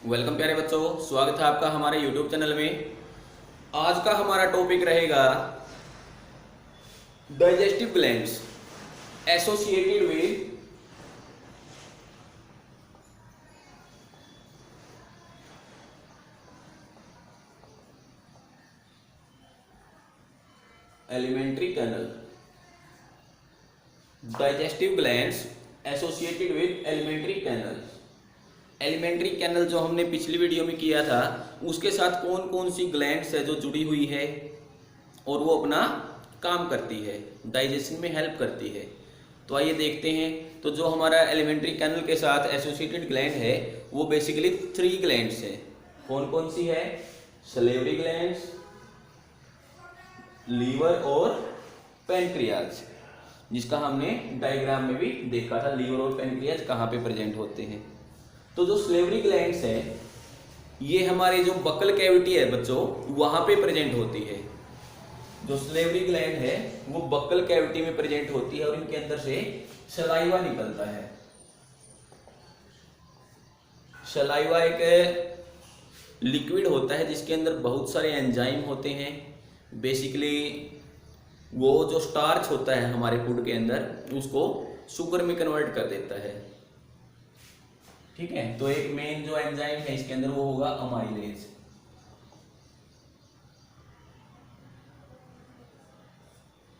Welcome प्यारे बच्चों, स्वागत है आपका हमारे YouTube चैनल में। आज का हमारा टॉपिक रहेगा digestive glands associated with alimentary canal. Digestive glands associated with alimentary canal. Alimentary canal जो हमने पिछली वीडियो में किया था, उसके साथ कौन कौन सी ग्लैंड्स है जो जुड़ी हुई है और वो अपना काम करती है, डाइजेशन में हेल्प करती है। तो आइए देखते हैं। तो जो हमारा एलिमेंट्री कैनल के साथ एसोसिएटेड ग्लैंड है वो बेसिकली 3 ग्लैंड्स हैं। कौन कौन सी है? सलेवरी ग्लैंड्स, लीवर और पैनक्रियाज, जिसका हमने डायग्राम में भी देखा था लीवर और पैनक्रियाज कहाँ पे प्रेजेंट होते हैं। तो जो सलेवरी ग्लैंड्स है ये हमारे जो बकल कैविटी है बच्चों वहां पे प्रेजेंट होती है। जो सलेवरी ग्लैंड है वो बकल कैविटी में प्रेजेंट होती है और इनके अंदर से सलाइवा निकलता है। सलाइवा एक लिक्विड होता है जिसके अंदर बहुत सारे एंजाइम होते हैं। बेसिकली वो जो स्टार्च होता है हमारे फूड के अंदर उसको शुगर में कन्वर्ट कर देता है। ठीक है, तो एक मेन जो एंजाइम है इसके अंदर वो होगा अमाइलेज।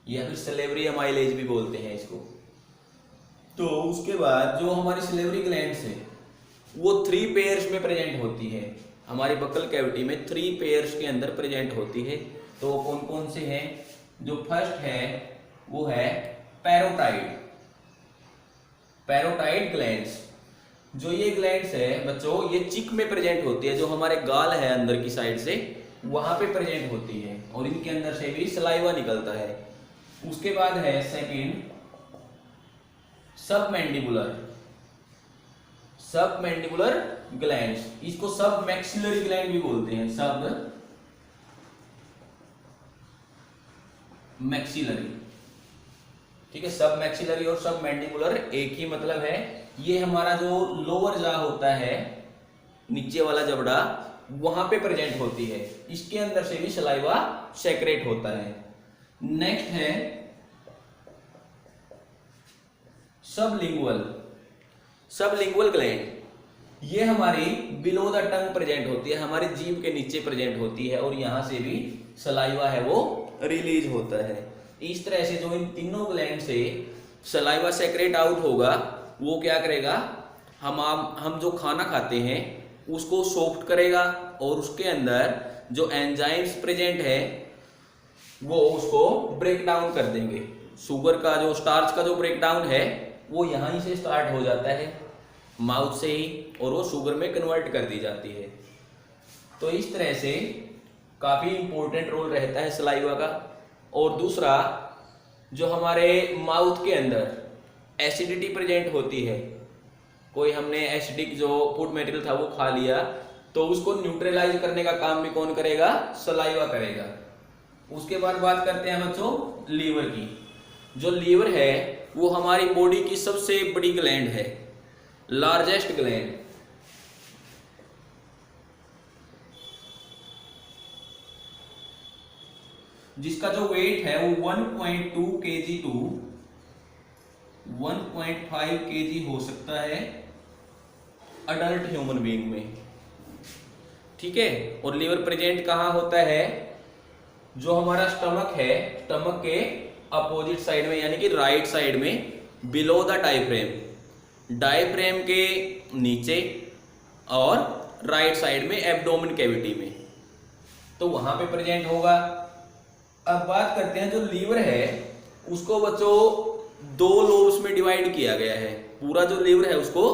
या फिर सलेवरी अमाइलेज भी बोलते हैं इसको। तो उसके बाद जो हमारी सलेवरी ग्लैंड्स है वो 3 पेयर्स में प्रेजेंट होती है। हमारी बकल कैविटी में 3 पेयर्स के अंदर प्रेजेंट होती है। तो कौन कौन से हैं? जो फर्स्ट है वो है पैरोटाइड। पैरोटाइड ग्लैंड्स, जो ये ग्लैंड्स है बच्चों ये चिक में प्रेजेंट होती है। जो हमारे गाल है अंदर की साइड से वहां पे प्रेजेंट होती है और इनके अंदर से भी सलाइवा निकलता है। उसके बाद है सेकंड सबमैंडिबुलर। सबमैंडिबुलर ग्लैंड्स, इसको सब मैक्सिलरी ग्लैंड भी बोलते हैं। सब मैक्सिलरी, ठीक है। सब मैक्सिलरी और सब मैंडिबुलर एक ही मतलब है। ये हमारा जो लोअर जा होता है, नीचे वाला जबड़ा, वहां पे प्रेजेंट होती है। इसके अंदर से भी सलाइवा सेक्रेट होता है। नेक्स्ट है सबलिंगुअल। सबलिंगुअल ग्लैंड ये हमारी बिलो द टंग प्रेजेंट होती है, हमारी जीभ के नीचे प्रेजेंट होती है और यहां से भी सलाइवा है वो रिलीज होता है। इस तरह से जो इन तीनों ग्लैंड से सलाइवा सेक्रेट आउट होगा वो क्या करेगा, हम जो खाना खाते हैं उसको सॉफ्ट करेगा और उसके अंदर जो एंजाइम्स प्रेजेंट है वो उसको ब्रेक डाउन कर देंगे। शुगर का जो स्टार्च का जो ब्रेक डाउन है वो यहीं से स्टार्ट हो जाता है, माउथ से ही, और वो शुगर में कन्वर्ट कर दी जाती है। तो इस तरह से काफी इंपॉर्टेंट रोल रहता है सलाइवा का। और दूसरा, जो हमारे माउथ के अंदर एसिडिटी प्रेजेंट होती है, कोई हमने एसिडिक जो फूड मटेरियल था वो खा लिया तो उसको न्यूट्रलाइज करने का काम भी कौन करेगा? सलाइवा करेगा। उसके बाद बात करते हैं बच्चों लीवर की। जो लीवर है वो हमारी बॉडी की सबसे बड़ी ग्लैंड है, लार्जेस्ट ग्लैंड। जिसका जो वेट है वो 1.2 kg टू 1.5 kg हो सकता है अडल्ट ह्यूमन बीइंग में। ठीक है, और लीवर प्रेजेंट कहाँ होता है? जो हमारा स्टमक है, स्टमक के अपोजिट साइड में, यानी कि राइट साइड में, बिलो द डायफ्रेम। डायफ्रेम के नीचे और राइट साइड में एब्डोमेन कैविटी में, तो वहां पे प्रेजेंट होगा। अब बात करते हैं जो लीवर है उसको बच्चों 2 लोब्स में डिवाइड किया गया है। पूरा जो लीवर है उसको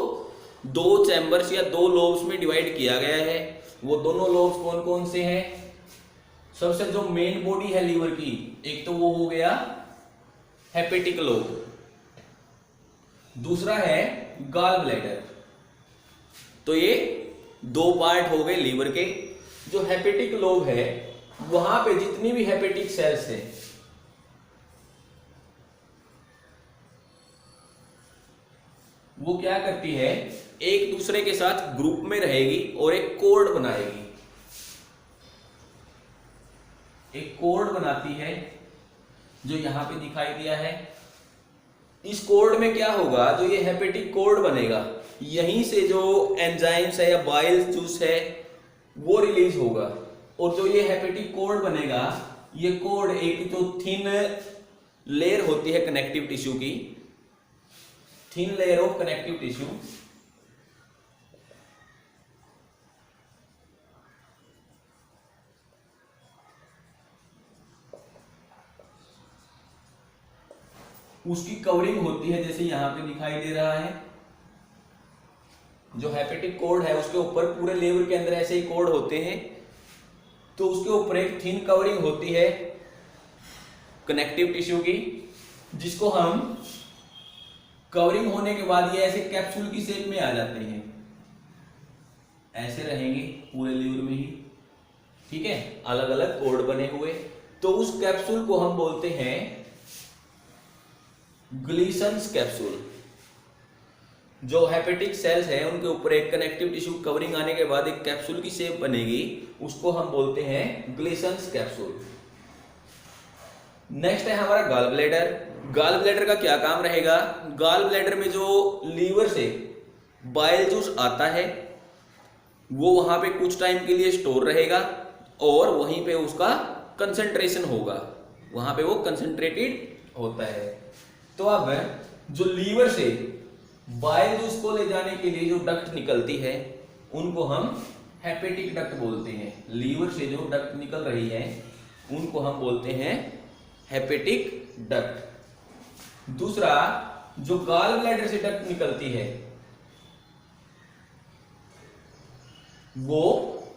2 चैम्बर्स या 2 लोब्स में डिवाइड किया गया है। वो दोनों लोब्स कौन कौन से हैं? सबसे जो मेन बॉडी है लीवर की, एक तो वो हो गया हेपेटिक लोब, दूसरा है गॉल ब्लैडर। तो ये 2 पार्ट हो गए लीवर के। जो हेपेटिक लोब है वहां पे जितनी भी हेपेटिक सेल्स है वो क्या करती है? एक दूसरे के साथ ग्रुप में रहेगी और एक कोड बनाएगी, एक कोड बनाती है जो यहां पे दिखाई दिया है। इस कोड में क्या होगा, जो ये हेपेटिक कोड बनेगा, यहीं से जो एंजाइम्स है या बाइल जूस है वो रिलीज होगा। और जो ये हेपेटिक कोड बनेगा, ये कोड एक जो थिन लेयर होती है कनेक्टिव टिश्यू की, thin layer of connective tissue, उसकी कवरिंग होती है, जैसे यहां पे दिखाई दे रहा है। जो हेपेटिक कोड है उसके ऊपर पूरे लेवर के अंदर ऐसे ही कोड होते हैं, तो उसके ऊपर एक थिन कवरिंग होती है कनेक्टिव टिश्यू की, जिसको हम कवरिंग होने के बाद ये ऐसे कैप्सूल की शेप में आ जाते हैं, ऐसे रहेंगे पूरे लेवर में ही, ठीक है, अलग अलग कोड बने हुए। तो उस कैप्सूल को हम बोलते हैं ग्लीसन्स कैप्सूल। जो हेपेटिक सेल्स है उनके ऊपर एक कनेक्टिव टिश्यू कवरिंग आने के बाद एक कैप्सूल की शेप बनेगी, उसको हम बोलते हैं ग्लीसन्स कैप्सूल। नेक्स्ट है हमारा गॉल ब्लैडर। गॉल ब्लैडर का क्या काम रहेगा, गॉल ब्लैडर में जो लीवर से बाइल जूस आता है वो वहां पे कुछ टाइम के लिए स्टोर रहेगा और वहीं पे उसका कंसंट्रेशन होगा, वहां पे वो कंसंट्रेटेड होता है। तो अब जो लीवर से बाइल जूस को ले जाने के लिए जो डक्ट निकलती है उनको हम हेपेटिक डक्ट बोलते हैं। लीवर से जो डक्ट निकल रही है उनको हम बोलते हैं हेपेटिक डक्ट। दूसरा, जो गॉल ब्लैडर से डक्ट निकलती है वो,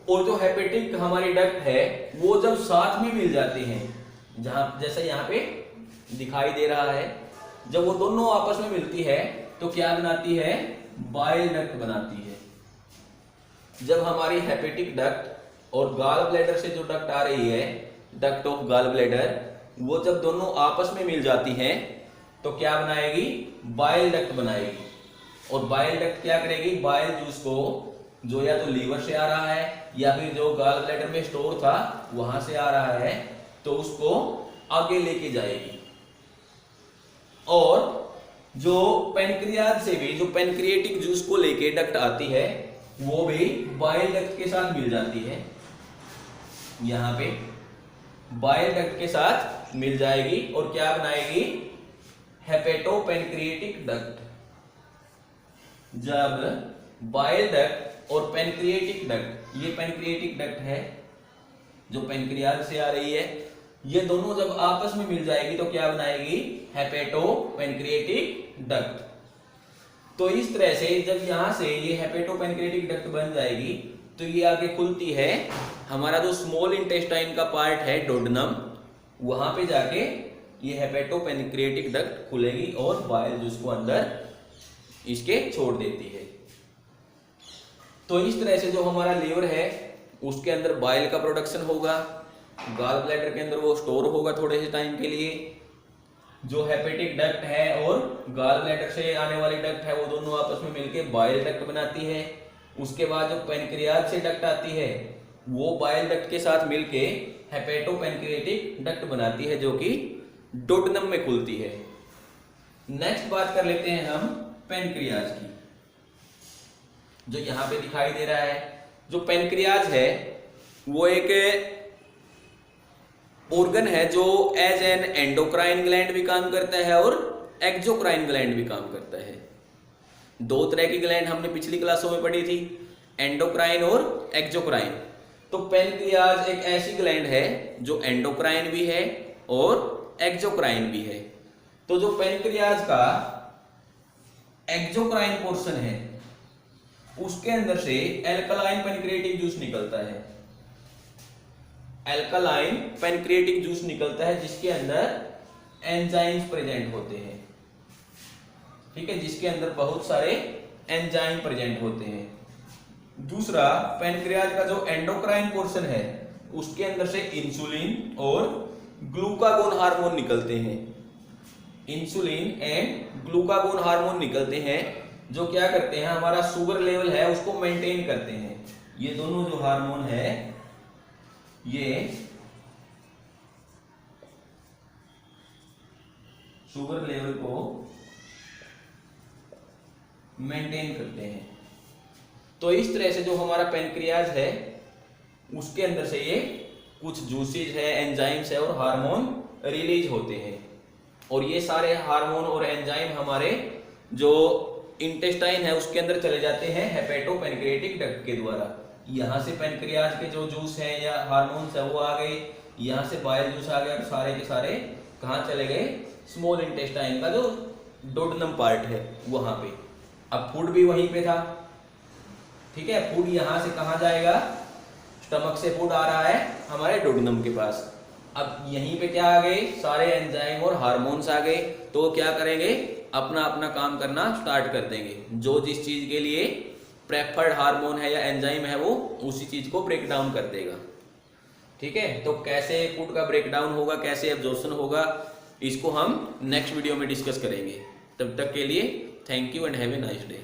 और जो हेपेटिक हमारी डक्ट है वो जब साथ में मिल जाती हैं, जहां जैसे यहां पे दिखाई दे रहा है, जब वो दोनों आपस में मिलती है तो क्या बनाती है, बाइल डक्ट बनाती है। जब हमारी हेपेटिक डक्ट और गॉल ब्लैडर से जो डक्ट आ रही है, डक्ट ऑफ गॉल ब्लैडर, वो जब दोनों आपस में मिल जाती हैं तो क्या बनाएगी, बाइल डक्ट बनाएगी। और बाइल डक्ट क्या करेगी, बाइल जूस को जो या तो लीवर से आ रहा है या फिर जो गॉल ब्लैडर में स्टोर था वहां से आ रहा है, तो उसको आगे लेके जाएगी। और जो पेनक्रियाज से भी जो पेनक्रिएटिक जूस को लेके डक्ट आती है वो भी बाइल डक्ट के साथ मिल जाती है, यहां पे बाइल डक्ट के साथ मिल जाएगी और क्या बनाएगी, हेपेटो पेनक्रिएटिक डक्ट। जब बाइल डक्ट और पेनक्रिएटिक डक्ट, ये पेनक्रिएटिक डक्ट है जो पेनक्रियाज से आ रही है, ये दोनों जब आपस में मिल जाएगी तो क्या बनाएगी, हेपेटो पेनक्रिएटिक डक्ट। तो इस तरह से जब यहां से ये हेपेटो पेनक्रिएटिक डक्ट बन जाएगी तो ये आगे खुलती है, हमारा जो स्मॉल इंटेस्टाइन का पार्ट है डोडेनम, वहां पे जाके ये हेपेटो पेनक्रिएटिक डक्ट खुलेगी और बाइल जूस को अंदर इसके छोड़ देती है। तो इस तरह से जो हमारा लीवर है उसके अंदर बाइल का प्रोडक्शन होगा, गॉल ब्लैडर के अंदर वो स्टोर होगा थोड़े से टाइम के लिए। जो हेपेटिक डक्ट है और गॉल ब्लैडर से आने वाली डक्ट है वो दोनों आपस में मिलकर बाइल डक्ट बनाती है। उसके बाद जो पेनक्रियाज से डक्ट आती है वो बाइल डक्ट के साथ मिलके हेपेटो पेनक्रिएटिक डक्ट बनाती है जो कि डोडेनम में खुलती है। नेक्स्ट बात कर लेते हैं हम पेनक्रियाज की, जो यहां पे दिखाई दे रहा है। जो पेनक्रियाज है वो एक ऑर्गन है जो एज एन एंडोक्राइन ग्लैंड भी काम करता है और एक्सोक्राइन ग्लैंड भी काम करता है। दो तरह की ग्लैंड हमने पिछली क्लासों में पढ़ी थी, एंडोक्राइन और एक्सोक्राइन। तो पेनक्रियाज एक ऐसी ग्लैंड है जो एंडोक्राइन भी है और एक्सोक्राइन भी है। तो जो पेनक्रियाज का एक्सोक्राइन पोर्शन है उसके अंदर से एल्कलाइन पेनक्रिएटिक जूस निकलता है, एल्कलाइन पेनक्रिएटिक जूस निकलता है जिसके अंदर एंजाइम्स प्रेजेंट होते हैं, ठीक है, जिसके अंदर बहुत सारे एंजाइम प्रेजेंट होते हैं। दूसरा, पेनक्रियाज का जो एंडोक्राइन पोर्शन है उसके अंदर से इंसुलिन और ग्लूकागोन हार्मोन निकलते हैं, इंसुलिन एंड ग्लूकागोन हार्मोन निकलते हैं जो क्या करते हैं, हमारा शुगर लेवल है उसको मेंटेन करते हैं। ये दोनों जो हार्मोन है ये शुगर लेवल को मेंटेन करते हैं। तो इस तरह से जो हमारा पैनक्रियाज है उसके अंदर से ये कुछ जूसेज है, एंजाइम्स है और हार्मोन रिलीज होते हैं। और ये सारे हार्मोन और एंजाइम हमारे जो इंटेस्टाइन है उसके अंदर चले जाते हैं हेपेटोपैनक्रियाटिक डक्ट के द्वारा। यहाँ से पैनक्रियाज के जो जूस है या हार्मोन्स है वो आ गए, यहाँ से बाइल जूस आ गया, और सारे के सारे कहाँ चले गए, स्मॉल इंटेस्टाइन का जो डोडेनम पार्ट है वहां पे। अब फूड भी वहीं पे था, ठीक है। फूड यहाँ से कहाँ जाएगा, स्टमक से फूड आ रहा है हमारे डोडेनम के पास। अब यहीं पे क्या आ गए, सारे एंजाइम और हार्मोन्स आ गए। तो वो क्या करेंगे, अपना अपना काम करना स्टार्ट कर देंगे। जो जिस चीज के लिए प्रेफर्ड हार्मोन है या एंजाइम है वो उसी चीज को ब्रेक डाउन कर देगा, ठीक है। तो कैसे फूड का ब्रेक डाउन होगा, कैसे एब्जॉर्प्शन होगा, इसको हम नेक्स्ट वीडियो में डिस्कस करेंगे। तब तक के लिए thank you and have a nice day.